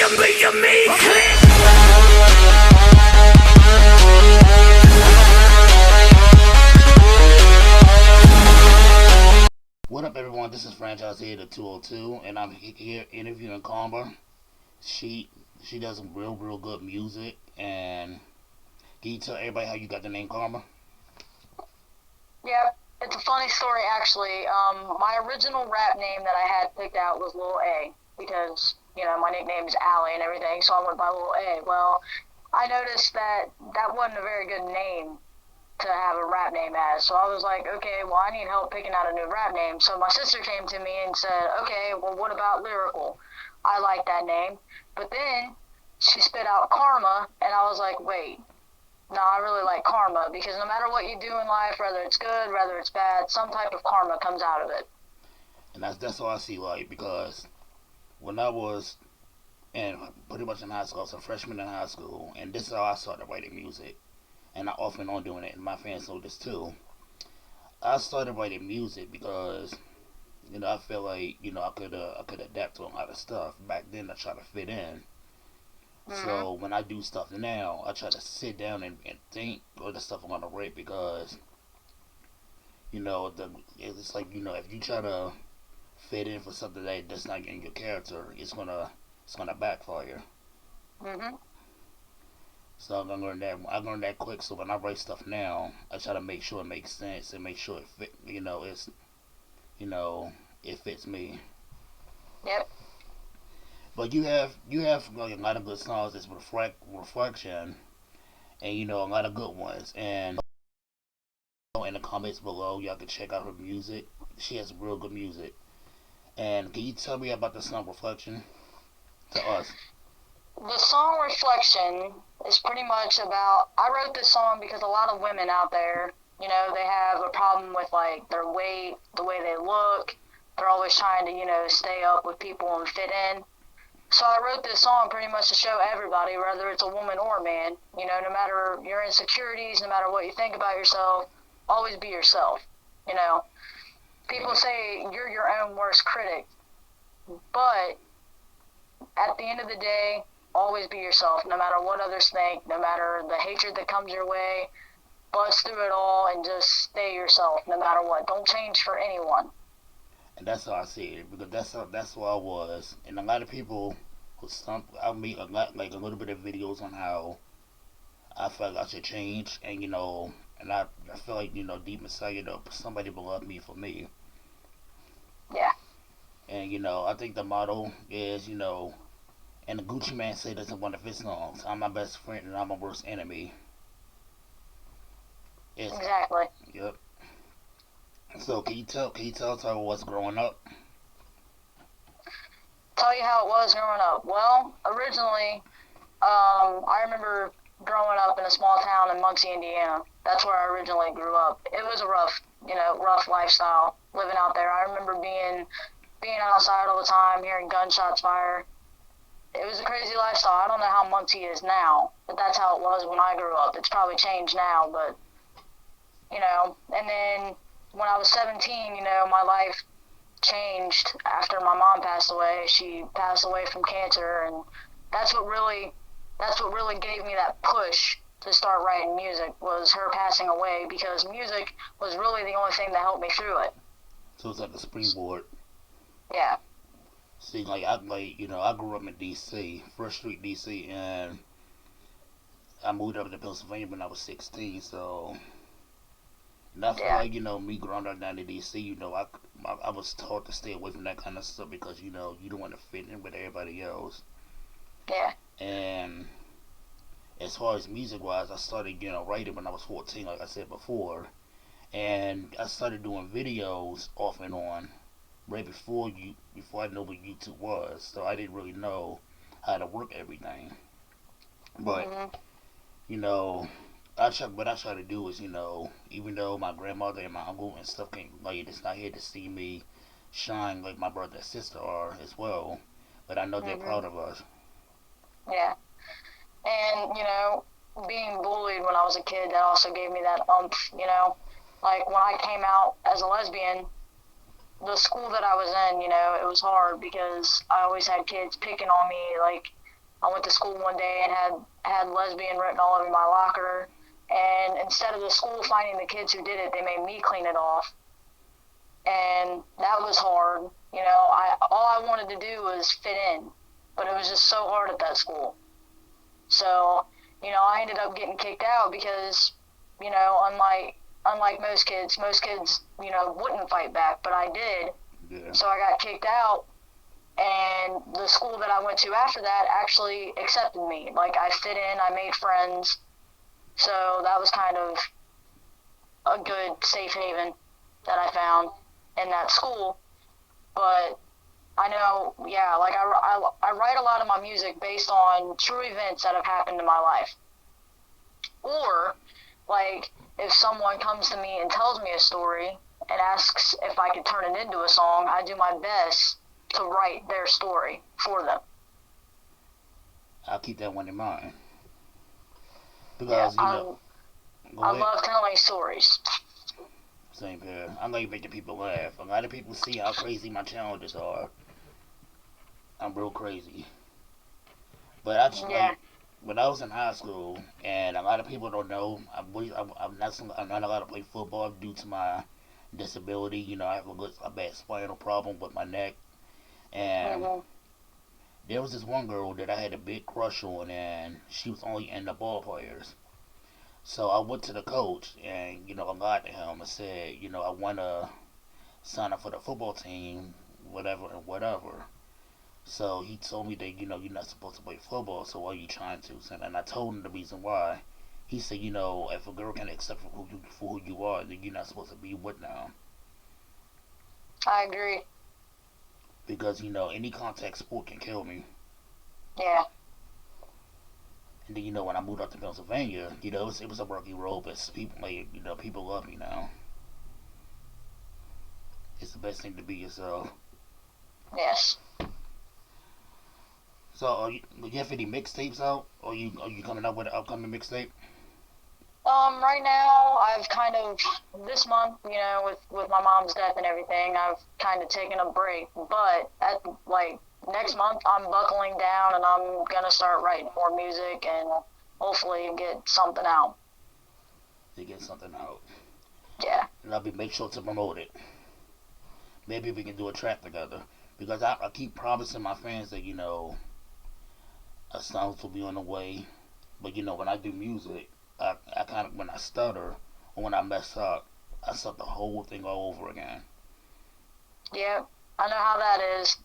What up, everyone? This is Franchise here, the 202, and I'm here interviewing Karma. She she does some real good music. And can you tell everybody how you got the name Karma? Yeah, it's a funny story actually. My original rap name that I had picked out was Lil A because my nickname is Allie and everything, so I went by Lil A. Well, I noticed that that wasn't a very good name to have a rap name as, so I was like, okay, well I need help picking out a new rap name. So my sister came to me and said, okay, well what about Lyrical? I like that name, but then she spit out Karma, and I was like, wait. No, I really like karma because no matter what you do in life, whether it's good, whether it's bad, some type of karma comes out of it. And that's all I see, like, because when I was in pretty much in high school, I was a freshman in high school, and this is how I started writing music. And I off and on doing it, and my fans know this too. I started writing music because I feel like I could adapt to a lot of stuff. Back then, I tried to fit in. Mm-hmm. So when I do stuff now, I try to sit down and think what the stuff I'm gonna write because it's like if you try to fit in for something that's not in your character, it's gonna backfire. Mm-hmm. So I learned that quick. So when I write stuff now, I try to make sure it makes sense and make sure it fit. You know it fits me. Yep. But you have like a lot of good songs. It's reflection, and a lot of good ones. And in the comments below, y'all can check out her music. She has real good music. And can you tell me about the song Reflection to us? The song Reflection is pretty much about. I wrote this song because a lot of women out there, they have a problem with like their weight, the way they look. They're always trying to, stay up with people and fit in. So I wrote this song pretty much to show everybody, whether it's a woman or a man, no matter your insecurities, no matter what you think about yourself, always be yourself. You know, people say you're your own worst critic, but at the end of the day, always be yourself, no matter what others think, no matter the hatred that comes your way. Bust through it all and just stay yourself, no matter what. Don't change for anyone. And that's how I see it because that's who I was. And a lot of people, I make a lot like a little bit of videos on how I felt I should change, and I feel like deep inside, somebody will love me for me. Yeah, And I think the motto is and the Gucci Man said this in one of his songs. I'm my best friend and I'm my worst enemy. It's exactly. Yep. So can you tell us how it was growing up? Tell you how it was growing up. Well, originally, I remember growing up in a small town in Muncie, Indiana. That's where I originally grew up. It was a rough lifestyle living out there. I remember being outside all the time, hearing gunshots fire. It was a crazy lifestyle. I don't know how Muncie is now, but that's how it was when I grew up. It's probably changed now, but And then when I was 17, my life changed after my mom passed away. She passed away from cancer, and that's what really that's what really gave me that push to start writing music was her passing away because music was really the only thing that helped me through it. So it's like a springboard. Yeah. See, I grew up in D.C., First Street, D.C., and I moved up to Pennsylvania when I was 16. So, and I feel Yeah. like me growing up down in D.C., I was taught to stay away from that kind of stuff because you don't want to fit in with everybody else. Yeah. And as far as music wise, I started writing when I was 14, like I said before, and I started doing videos off and on right before I know what YouTube was. So I didn't really know how to work everything. But Mhm. you know, what I try to do is even though my grandmother and my uncle and stuff can't like it's not here to see me shine like my brother and sister are as well, but I know they're Mhm. proud of us. Yeah. And being bullied when I was a kid, that also gave me that umph. Like when I came out as a lesbian, the school that I was in, it was hard because I always had kids picking on me, like I went to school one day and had lesbian written all over my locker. And instead of the school finding the kids who did it, they made me clean it off. And that was hard. All I wanted to do was fit in, but it was just so hard at that school. So, I ended up getting kicked out because, unlike most kids, wouldn't fight back, but I did. Yeah. So I got kicked out, and the school that I went to after that actually accepted me. Like, I fit in, I made friends, so that was kind of a good safe haven that I found in that school. But I know, yeah, like I write a lot of my music based on true events that have happened in my life. Or, like, if someone comes to me and tells me a story and asks if I could turn it into a song, I do my best to write their story for them. I'll keep that one in mind. Yeah, Because, I love telling stories. same here. I like making people laugh. A lot of people see how crazy my challenges are. I'm real crazy. But I just, Yeah. like, when I was in high school, and a lot of people don't know, I'm not allowed to play football due to my disability. I have a bad spinal problem with my neck. And hmm there was this one girl that I had a big crush on, and she was only in the ball players. So I went to the coach and, I lied to him and said, I want to sign up for the football team, whatever and whatever. So he told me that, you're not supposed to play football, so why are you trying to? And I told him the reason why. He said, if a girl can accept for who you are, then you're not supposed to be with now. I agree. Because, any contact sport can kill me. Yeah. And then, when I moved up to Pennsylvania, it was a rocky road, but people love me now. It's the best thing to be yourself. Yes. So, do you have any mixtapes out? Or are you coming up with an upcoming mixtape? Right now, I've kind of, this month, with my mom's death and everything, I've kind of taken a break. But next month, I'm buckling down and I'm gonna start writing more music and hopefully get something out. To get something out. Yeah. And I'll make sure to promote it. Maybe we can do a track together. Because I keep promising my fans that, a song will be on the way. But, when I do music, I kind of, when I stutter or when I mess up, I start the whole thing all over again. Yeah. I know how that is.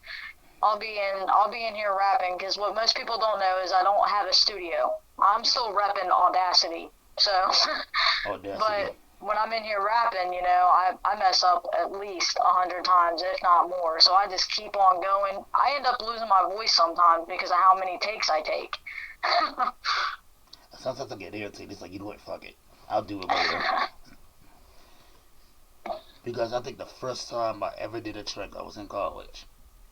I'll be in here rapping because what most people don't know is I don't have a studio. I'm still repping Audacity. So, Audacity. but when I'm in here rapping, I mess up at least 100 times, if not more. So I just keep on going. I end up losing my voice sometimes because of how many takes I take. Sometimes I get irritated. It's like, you know what, fuck it. I'll do it later. Because I think the first time I ever did a track, I was in college.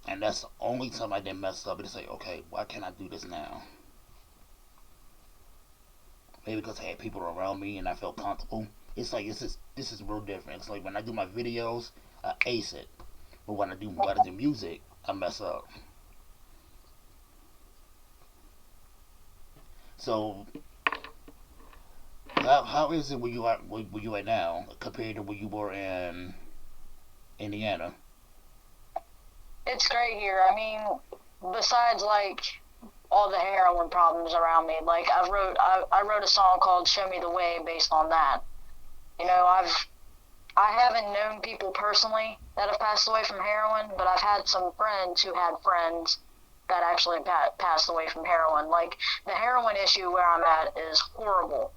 And that's the only time I didn't mess up. It's like, okay, why can't I do this now? Maybe because I had people around me and I felt comfortable. It's like, this is real different. It's like when I do my videos, I ace it. But when I do music, I mess up. So, how is it where you at now compared to where you were in Indiana? It's great here. I mean, besides all the heroin problems around me, I wrote a song called "Show Me the Way" based on that. I haven't known people personally that have passed away from heroin, but I've had some friends who had friends that actually passed away from heroin. Like, the heroin issue where I'm at is horrible.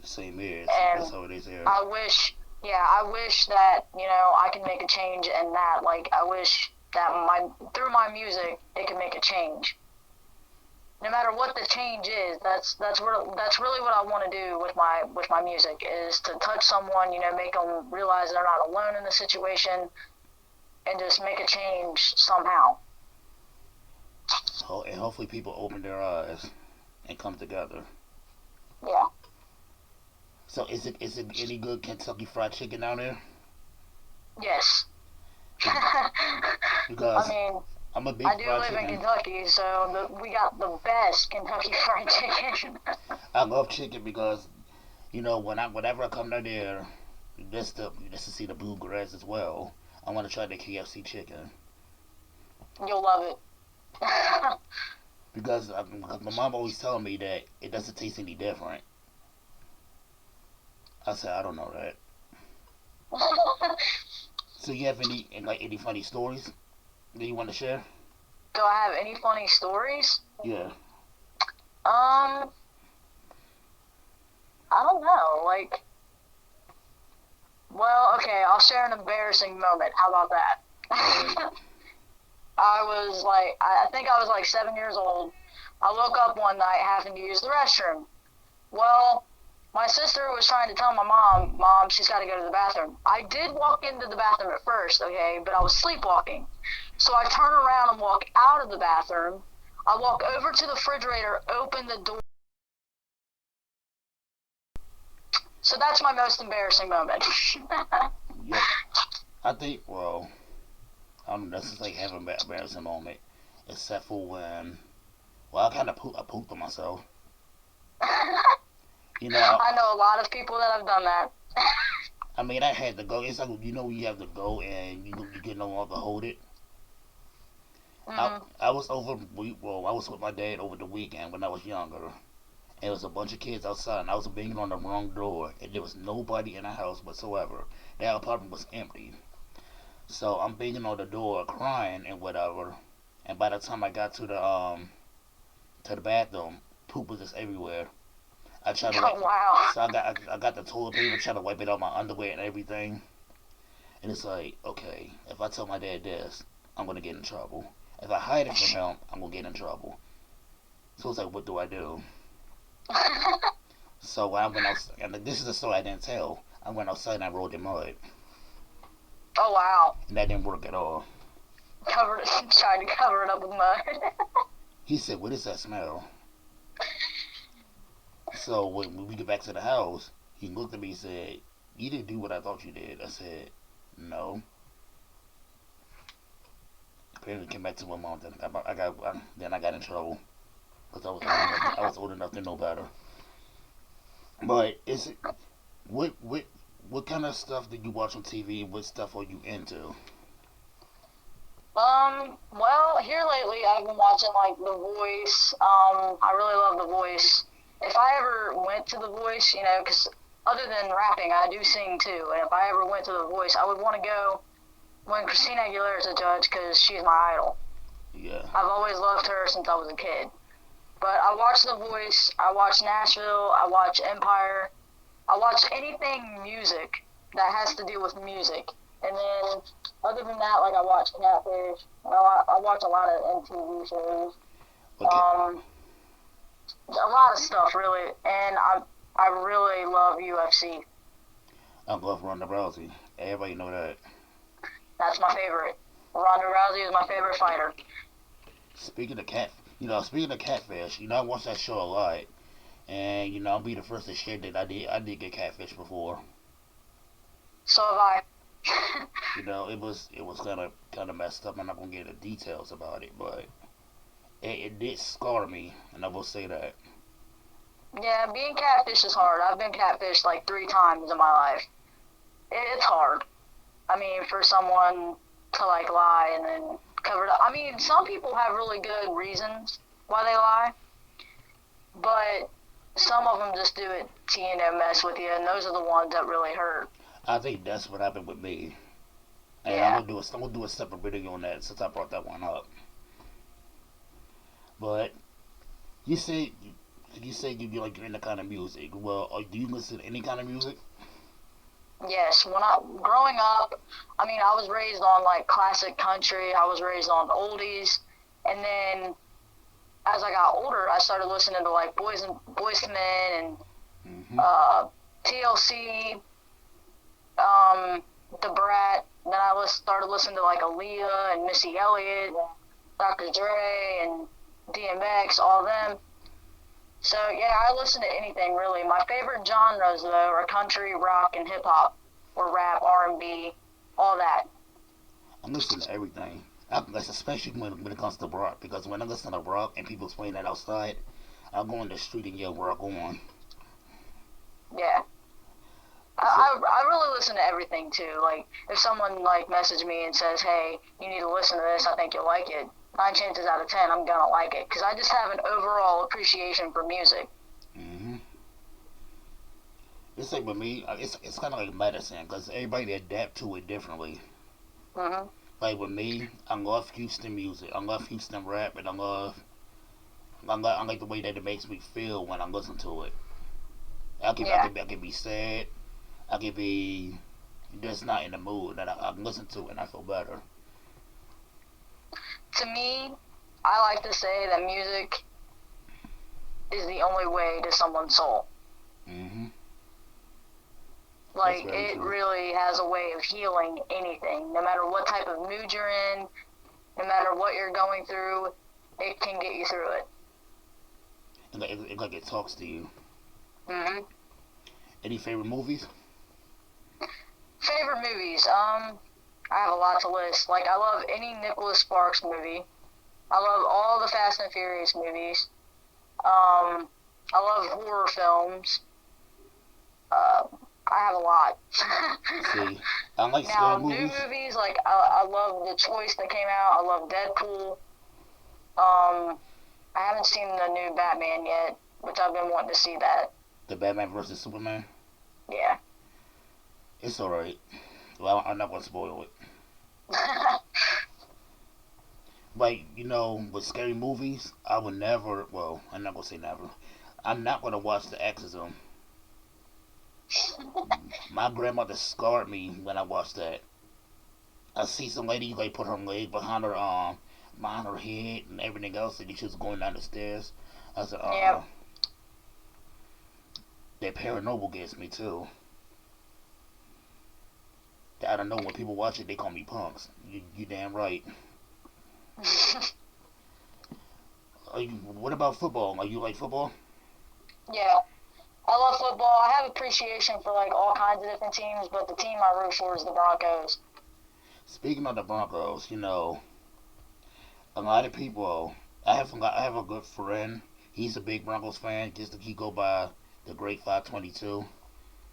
Same here. And That's how it is here. I wish that, I can make a change in that. Like, I wish that through my music, it can make a change. No matter what the change is, that's really what I want to do with my music, is to touch someone, make them realize they're not alone in the situation, and just make a change somehow. And hopefully people open their eyes and come together. Yeah. So is it any good Kentucky Fried Chicken down there? Yes. Because I mean, I'm a big I do fried live in chicken. Kentucky, so we got the best Kentucky Fried Chicken. I love chicken because whenever I come down there, just to see the bluegrass as well. I want to try the KFC chicken You'll love it. because my mom always telling me that it doesn't taste any different. I said I don't know that. So you have any funny stories that you want to share? Do I have any funny stories? Yeah. Um, I don't know. Like, well, okay, I'll share an embarrassing moment. How about that? All right. I think I was like 7 years old. I woke up one night having to use the restroom. Well, my sister was trying to tell my mom, she's got to go to the bathroom. I did walk into the bathroom at first, okay, but I was sleepwalking. So I turn around and walk out of the bathroom. I walk over to the refrigerator, open the door. So that's my most embarrassing moment. Yep. I think I don't know. This is like having an embarrassing moment, except for when I kind of I pooped on myself. You know, I know a lot of people that have done that. I mean, I had to go. It's like you have to go and you can no longer hold it. Hmm. I was I was with my dad over the weekend when I was younger. And there was a bunch of kids outside, and I was banging on the wrong door, and there was nobody in the house whatsoever. The apartment was empty. So I'm banging on the door, crying and whatever. And by the time I got to the bathroom, poop was just everywhere. I tried to Oh wipe, wow. so I got the toilet paper, trying to wipe it off my underwear and everything. And it's like, okay, if I tell my dad this, I'm gonna get in trouble. If I hide it from him, I'm gonna get in trouble. So it's like, what do I do? So when I went outside, and this is a story I didn't tell. I went outside and I rolled in mud, Oh wow. and that didn't work at all. Covered it, tried to cover it up with mud. He said, "What is that smell?" So when we get back to the house, he looked at me and said, "You didn't do what I thought you did." I said, "No." Apparently, came back to my mom. Then I got in trouble because I was old enough to know better. But what what kind of stuff did you watch on TV? What stuff are you into? Well, here lately I've been watching like The Voice. I really love The Voice. If I ever went to The Voice, because other than rapping, I do sing too. And if I ever went to The Voice, I would want to go when Christina Aguilera is a judge because she's my idol. Yeah. I've always loved her since I was a kid. But I watch The Voice, I watch Nashville, I watch Empire, I watch anything music that has to do with music. And then, other than that, like I watch Catfish, I watch a lot of MTV shows, Okay. um, a lot of stuff really, and I really love UFC. I love Ronda Rousey. Everybody know that. That's my favorite. Ronda Rousey is my favorite fighter. Speaking of speaking of catfish, I watched that show a lot, and I'll be the first to share that I did get catfish before. So have I. It was kind of messed up. I'm not gonna get into details about it, but it did scar me, and I will say that. Yeah, being catfish is hard. I've been catfished like 3 times in my life. It's hard. I mean, for someone to like lie and then cover it up. I mean, some people have really good reasons why they lie, but some of them just do it to mess with you, and those are the ones that really hurt. I think that's what happened with me, and Yeah. I'm gonna do a separate video on that since I brought that one up. But you say you like any kind of music. Well, do you listen to any kind of music? Yes, when I growing up, I mean, I was raised on like classic country. I was raised on oldies, and then as I got older, I started listening to like Boys to Men and Hmm. TLC, The Brat. Then started listening to like Aaliyah and Missy Elliott, Dr. Dre and DMX, all them. So yeah, I listen to anything really. My favorite genres though are country, rock, and hip hop, or rap, R&B, all that. I'm listening to everything. That's especially when it comes to Brock, because when I listen to Brock and people playing that outside, I go in the street and yell Brock on. Yeah. So, I really listen to everything too. Like if someone like messaged me and says, "Hey, you need to listen to this. I think you'll like it." 9 chances out of 10, I'm gonna like it because I just have an overall appreciation for music. hmm it's like with me, it's kind of like medicine, because everybody adapt to it differently. Mhm. Like with me, I love Houston music. I love Houston rap, and I like the way that it makes me feel when I listen to it. Yeah. I can be sad. I can be just not in the mood, and I listen to it and I feel better. To me, I like to say that music is the only way to someone's soul. hmm That's Like very it true. really has a way of healing anything, no matter what type of mood you're in, no matter what you're going through, it can get you through it. Like it talks to you. Hmm. Any favorite movies? Favorite movies? I have a lot to list. Like I love any Nicholas Sparks movie. I love all the Fast and Furious movies. Um, I love horror films. Uh, I have a lot. See, I like scary Now, new movies. movies, like I love The Choice that came out. I love Deadpool. I haven't seen the new Batman yet, which I've been wanting to see that. The Batman versus Superman. Yeah. It's alright. Well, I'm not gonna spoil it. Like with scary movies, I would never. Well, I'm not gonna say never. I'm not gonna watch The Exorcism. My grandmother scarred me when I watched that. I see some lady like put her leg behind her head and everything else, and she was going down the stairs. I said, Yep. that paranormal gets me too. I don't know, when people watch it, they call me punks. You damn right. What about football? Like, you like football? Yeah. I love football. I have appreciation for like all kinds of different teams, but the team I root for is the Broncos. Speaking of the Broncos, a lot of people. I have a good friend. He's a big Broncos fan. Just he go by the Great 522,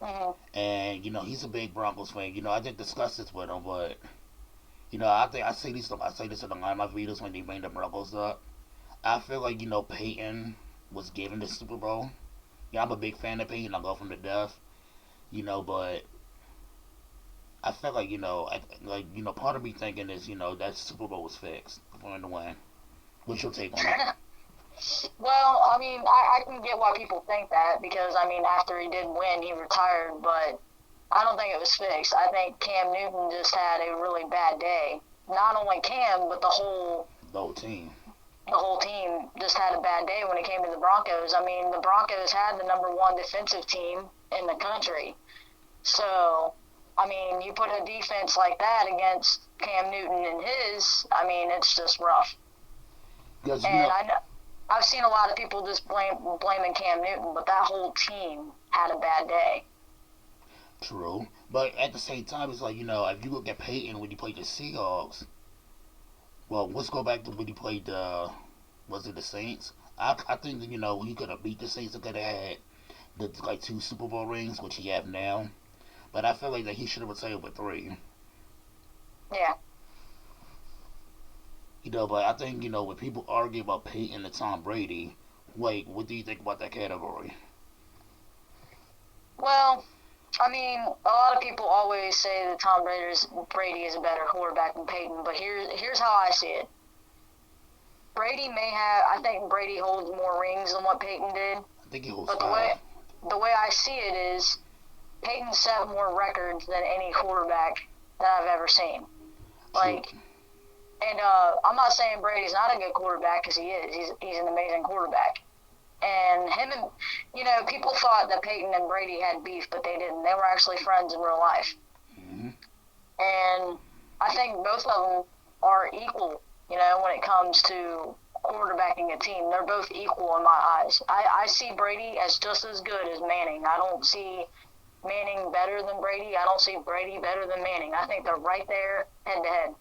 Hmm. and he's a big Broncos fan. I didn't discuss this with him, but I say this in a lot of my videos when they bring the Broncos up. I feel like Peyton was given the Super Bowl. Yeah, I'm a big fan of Peyton. I love him to death. But I feel like part of me thinking is that Super Bowl was fixed for him to win. What's your take on it? Well, I mean, I can get why people think that because I mean, after he did win, he retired, but I don't think it was fixed. I think Cam Newton just had a really bad day. Not only Cam, but The whole team. the whole team just had a bad day when it came to the Broncos. I mean, the Broncos had the number one defensive team in the country. So, I mean, you put a defense like that against Cam Newton and his, I mean, it's just rough. Because And I know I've seen a lot of people just blaming Cam Newton, but that whole team had a bad day. true. But at the same time, it's like if you look at Peyton when he played the Seahawks. Well, let's go back to when he played the was it the Saints? I think that he could have beat the Saints and could have had the like two Super Bowl rings, which he have now. But I feel like that he should have retired with three. Yeah. But I think when people argue about Peyton and Tom Brady, wait, what do you think about that category? Well, I mean, a lot of people always say that Brady is a better quarterback than Peyton, but here's how I see it. Brady may have. I think Brady holds more rings than what Peyton did, I think he holds but five. the way I see it is Peyton set more records than any quarterback that I've ever seen. True. Like, and I'm not saying Brady's not a good quarterback because he is. He's an amazing quarterback. And him and people thought that Peyton and Brady had beef, but they didn't. They were actually friends in real life. hmm And I think both of them are equal. When it comes to quarterbacking a team, they're both equal in my eyes. I see Brady as just as good as Manning. I don't see Manning better than Brady. I don't see Brady better than Manning. I think they're right there head to head.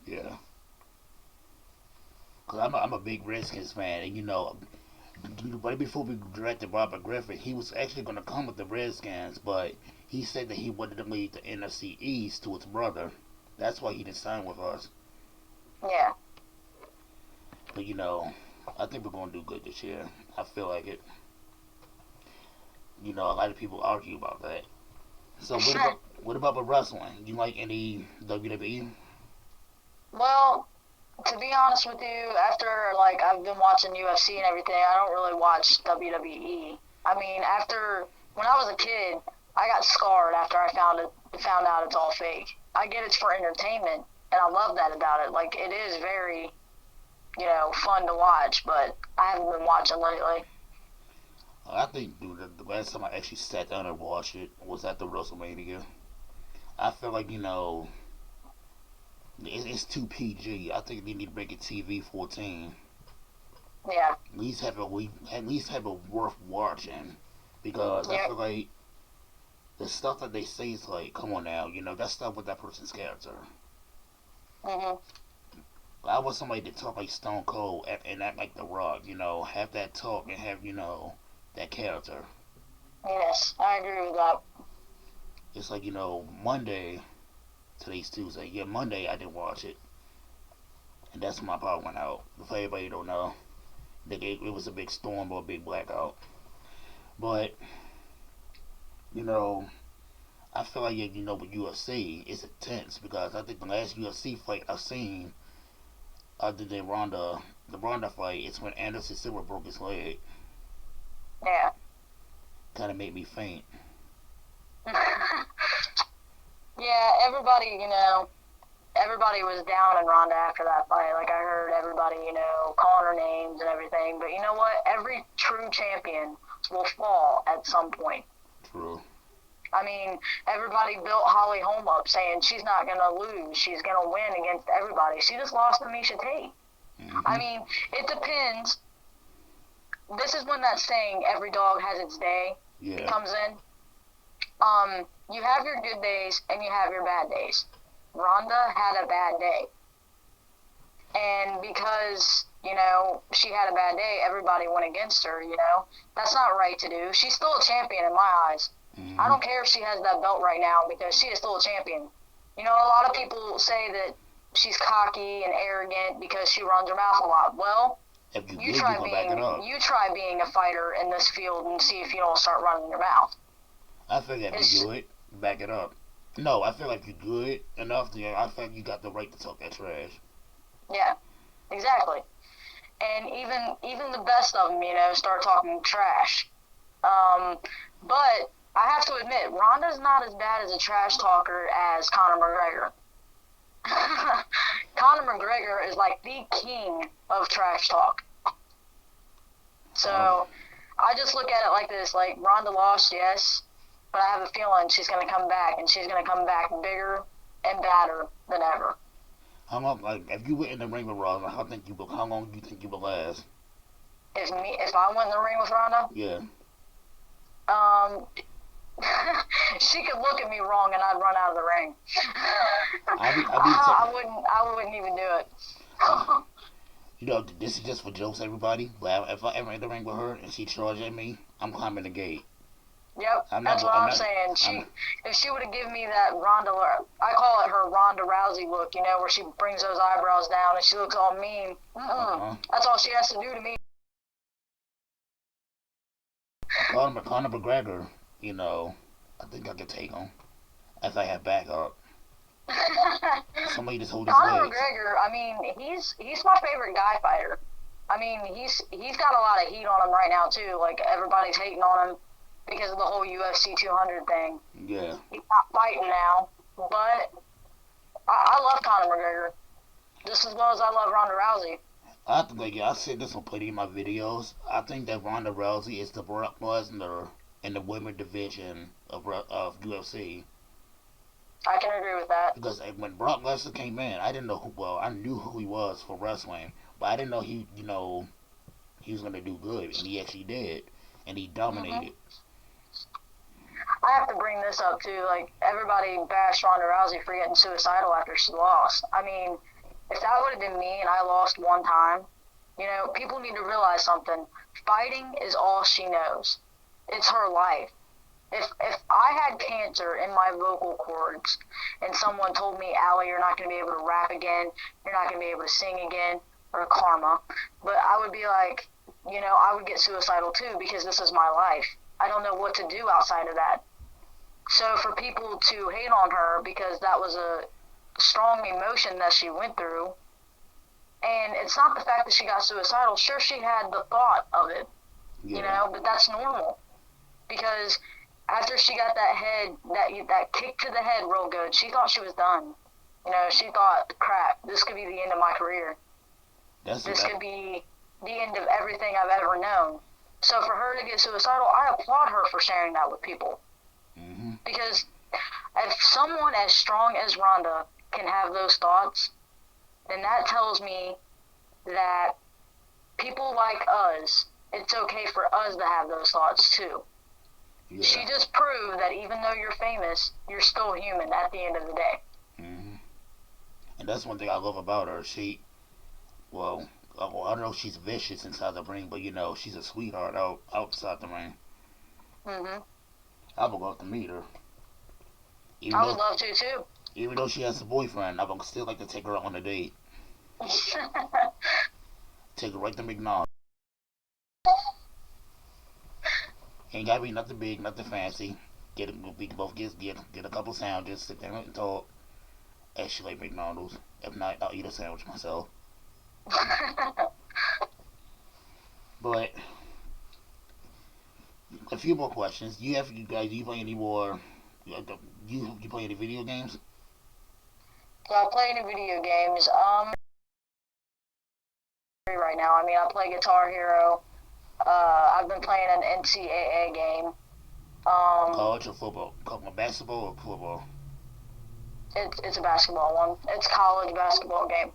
Yeah, cause I'm a big Redskins fan, and right before we drafted Robert Griffin, he was actually gonna come with the Redskins, but he said that he wanted to leave the NFC East to his brother. That's why he didn't sign with us. Yeah. But I think we're gonna do good this year. I feel like it. A lot of people argue about that. So what about the wrestling? You like any WWE? Well, to be honest with you, after like I've been watching UFC and everything, I don't really watch WWE. I mean, after when I was a kid, I got scarred after I found out it's all fake. I get it's for entertainment, and I love that about it. Like it is very, fun to watch, but I haven't been watching lately. I think, dude, the last time I actually sat down and watched it was at the WrestleMania. I feel like it's too PG. I think they need to make it TV 14. Yeah. At least have it worth watching, because I Yep. feel like the stuff that they say is like, come on now, that's stuff with that person's character. Mhm. I want somebody to talk like Stone Cold and act like The Rock, have that talk and have that character. Yes, I agree with that. It's like Monday. Today's Tuesday. Yeah, Monday I didn't watch it, and that's when my power went out. If everybody don't know, it was a big storm or a big blackout. But you know, I feel like with UFC, it's intense because I think the last UFC fight I've seen, other than the Ronda fight, it's when Anderson Silva broke his leg. Yeah. Kind of made me faint. Yeah, everybody was down in Ronda after that fight. Like I heard everybody, calling her names and everything. But you know what? Every true champion will fall at some point. True. I mean, everybody built Holly Holm up saying she's not gonna lose. She's gonna win against everybody. She just lost to Misha Tate. I Hmm. mean, it depends. This is when that saying "every dog has its day" Yeah. comes in. You have your good days and you have your bad days. Rhonda had a bad day. And because, she had a bad day, everybody went against her. That's not right to do. She's still a champion in my eyes. I Hmm. don't care if she has that belt right now because she is still a champion. A lot of people say that she's cocky and arrogant because she runs her mouth a lot. Well, If you you good, you try gonna back it being up. you try being a fighter in this field and see if you don't start running your mouth. I feel like if It's you good, back it up. No, I feel like you're good enough. I feel like you got the right to talk that trash. Yeah, exactly. And even the best of them, start talking trash. Um, but I have to admit, Ronda's not as bad as a trash talker as Conor McGregor. Conor McGregor is like the king of trash talk. Um, So I just look at it like this: like Ronda lost, yes, but I have a feeling she's gonna come back, and she's gonna come back bigger and badder than ever. how long? Like, if you were in the ring with Rollins, how long do you think you would last? If I went in the ring with Ronda, Yeah. um, she could look at me wrong and I'd run out of the ring. I be I wouldn't even do it. uh, this is just for jokes, everybody. But if I ever in the ring with her and she charged at me, I'm climbing the gate. Yep, I'm not. that's what I'm I'm not. saying. I'm. If she would have given me that I call it her Ronda Rousey look, where she brings those eyebrows down and she looks all mean. Uh-uh. That's all she has to do to me. Conor McGregor. I think I could take him if I have backup. Somebody just hold his Conor legs. McGregor, I mean, he's my favorite guy fighter. I mean, he's got a lot of heat on him right now too. Like everybody's hating on him because of the whole UFC 200 thing. Yeah. He's not fighting now, but I love Conor McGregor just as well as I love Ronda Rousey. I think, like, I said this on plenty of my videos. I think that Ronda Rousey is the Brock Lesnar in the women division of UFC. I can agree with that. Because when Brock Lesnar came in, I didn't know who. Well, I knew who he was for wrestling, but I didn't know he was gonna do good, and he actually did, and he hmm dominated. I have to bring this up too. Like everybody bashed Ronda Rousey for getting suicidal after she lost. I mean, if that would have been me and I lost one time, people need to realize something. Fighting is all she knows. It's her life. If I had cancer in my vocal cords and someone told me, Allie, you're not going to be able to rap again, you're not going to be able to sing again, or karma, but I would be like, I would get suicidal too because this is my life. I don't know what to do outside of that. So for people to hate on her because that was a strong emotion that she went through, and it's not the fact that she got suicidal. Sure, she had the thought of it, but that's normal because after she got that kick to the head real good, she thought she was done. She thought, crap, this could be the end of my career. This could be the end of everything I've ever known. So for her to get suicidal, I applaud her for sharing that with people. Mm-hmm. Because if someone as strong as Rhonda can have those thoughts, then that tells me that people like us, it's okay for us to have those thoughts too. Yeah. She just proved that even though you're famous, you're still human at the end of the day. Mm-hmm. And that's one thing I love about her. I don't know if she's vicious inside the ring, but she's a sweetheart outside the ring. Mm-hmm. I would love to meet her. I would love to too. Even though she has a boyfriend, I would still like to take her on a date. Take her right to McDonald's. Ain't gotta be nothing big, nothing fancy. We can both get a couple sandwiches, sit there and talk. Actually, like McDonald's. If not, I'll eat a sandwich myself. But a few more questions. Do you play any more? You play any video games? Do I play any video games? Right now. I mean, I play Guitar Hero. I've been playing an NCAA game. College or football? Basketball or football? It's a basketball one. It's college basketball game.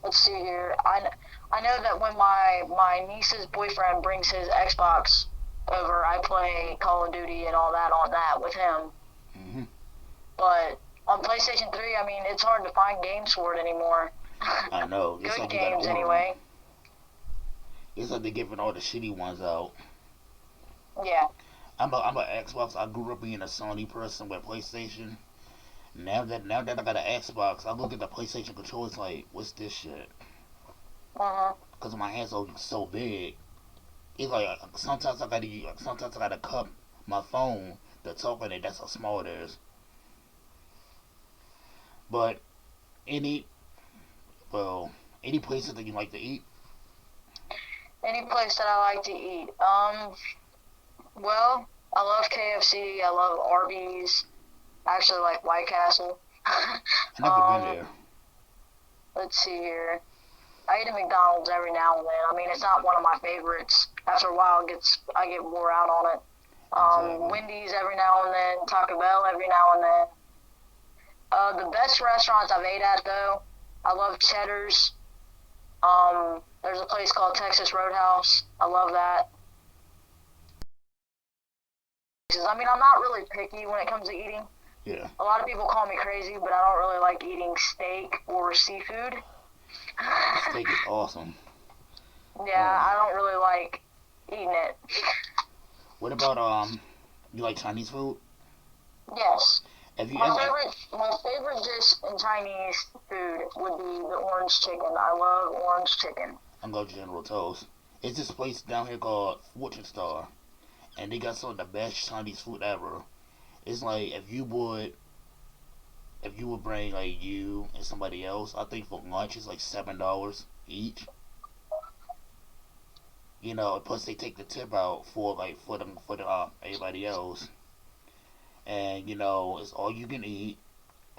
Let's see here. I know that when my niece's boyfriend brings his Xbox over, I play Call of Duty and all that on that with him. Mm-hmm. But on PlayStation 3, I mean, it's hard to find games for it anymore. I know. Good games, anyway. It's like they're giving all the shitty ones out. Yeah. I'm an Xbox. I grew up being a Sony person with PlayStation. Now that I got an Xbox, I look at the PlayStation controller. It's like, what's this shit? Because my hands are so big. It's like sometimes I gotta cut my phone to talk on it. That's how small it is. But any places that you like to eat? Any place that I like to eat? Well, I love KFC. I love Arby's. I actually like White Castle. I've never been there. Let's see here. I eat at McDonald's every now and then. I mean, it's not one of my favorites. After a while, I get wore out on it. Exactly. Wendy's every now and then. Taco Bell every now and then. The best restaurants I've ate at, though, I love Cheddar's. There's a place called Texas Roadhouse. I love that. I mean, I'm not really picky when it comes to eating. Yeah. A lot of people call me crazy, but I don't really like eating steak or seafood. Steak is awesome. Yeah, I don't really like eating it. What about you like Chinese food? Yes. My favorite dish in Chinese food would be the orange chicken. I love orange chicken. I'm going to General Tso's. It's this place down here called Fortune Star, and they got some of the best Chinese food ever. It's like if you would bring like you and somebody else, I think for lunch it's like $7 each. Plus they take the tip out for everybody else. And it's all you can eat.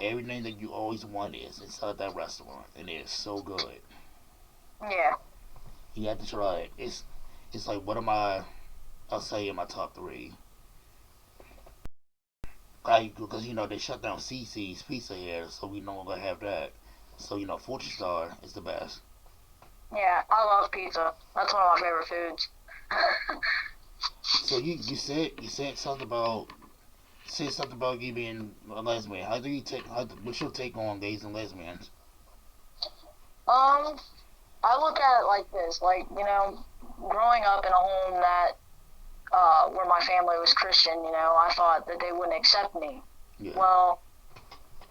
Everything that you always want is inside that restaurant, and it's so good. Yeah. You have to try it. It's like I'll say in my top 3. Because they shut down CC's Pizza here, so we no longer have that. So Fortune Star is the best. Yeah, I love pizza. That's one of my favorite foods. So you said something about say something about you being a lesbian. How do you take? What's your take on gays and lesbians? Um, I look at it like this, like, growing up in a home that, where my family was Christian, I thought that they wouldn't accept me. Yeah. Well,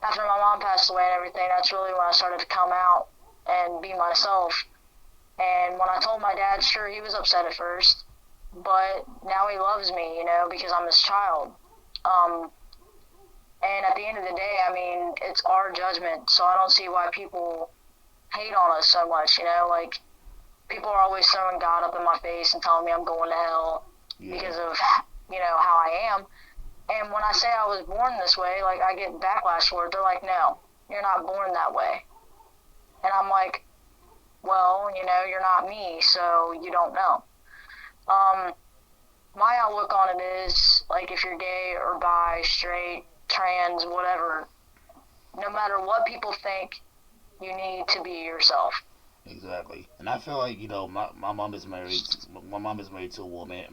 after my mom passed away and everything, that's really when I started to come out and be myself. And when I told my dad, sure, he was upset at first, but now he loves me, because I'm his child. Um, and at the end of the day, I mean, it's our judgment, so I don't see why people hate on us so much, like, people are always throwing God up in my face and telling me I'm going to hell Yeah. because of, how I am. And when I say I was born this way, like, I get backlash for it. They're like, no, you're not born that way. And I'm like, well, you're not me, so you don't know. Um, my outlook on it is, like, if you're gay or bi, straight, trans, whatever, no matter what people think, you need to be yourself. Exactly. And I feel like my mom is married. My mom is married to a woman.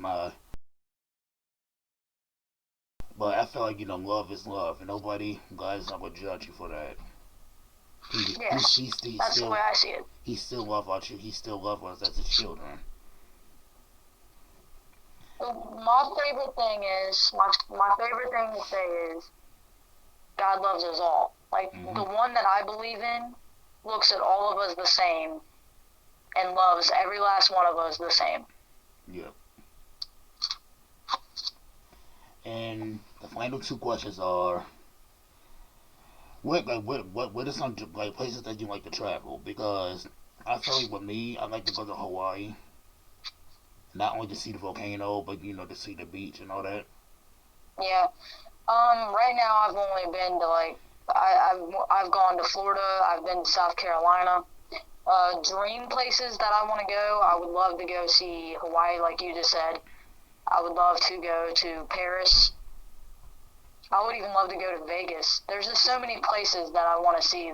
But I feel like love is love, and God is not gonna judge you for that. Yes, that's the way I see it. He still love us. He still love us as his children. My favorite thing is my favorite thing to say is God loves us all. Like, the one that I believe in looks at all of us the same and loves every last one of us the same. Yep. And the final two questions are: what are some like places that you like to travel? Because I feel like with me, I like to go to Hawaii, not only to see the volcano, but to see the beach and all that. Yeah. Right now I've only been to, like, I've gone to Florida. I've been to South Carolina. Dream places that I want to go. I would love to go see Hawaii, like you just said. I would love to go to Paris. I would even love to go to Vegas. There's just so many places that I want to see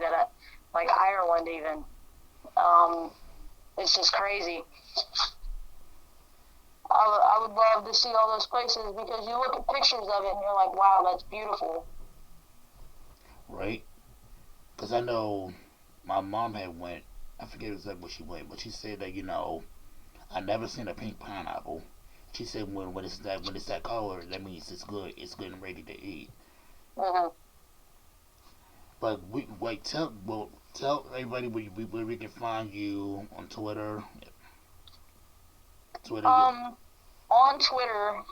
like Ireland even. It's just crazy. I would love to see all those places because you look at pictures of it and you're like, wow, that's beautiful. Right? Because I know my mom had went. I forget exactly where she went, but she said that I never seen a pink pineapple. She said when it's that color, that means it's good. It's good and ready to eat. Mm-hmm. But tell everybody where we can find you on Twitter. Twitter. On Twitter,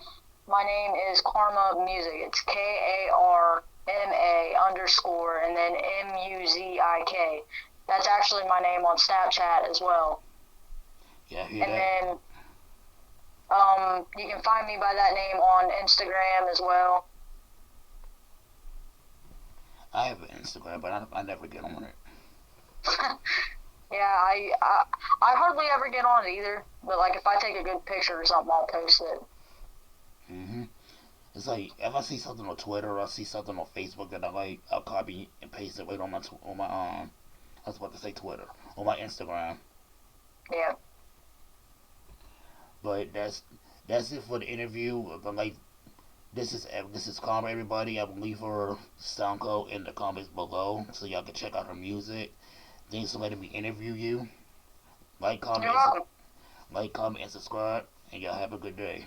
my name is Karma Music. It's KARMA_ and then MUZIK. That's actually my name on Snapchat as well. Yeah, I hear and that. then you can find me by that name on Instagram as well. I have an Instagram, but I never get on it. Yeah, I hardly ever get on it either. But, like, if I take a good picture or something, I'll post it. It's like if I see something on Twitter or I see something on Facebook that I like, I'll copy and paste it right on my I was about to say Twitter, on my Instagram. Yeah. But that's it for the interview. But like this is Karma, everybody. I will leave her SoundCloud in the comments below so y'all can check out her music. Thanks for letting me interview you. Like, comment, You're welcome. like, comment, and subscribe, and y'all have a good day.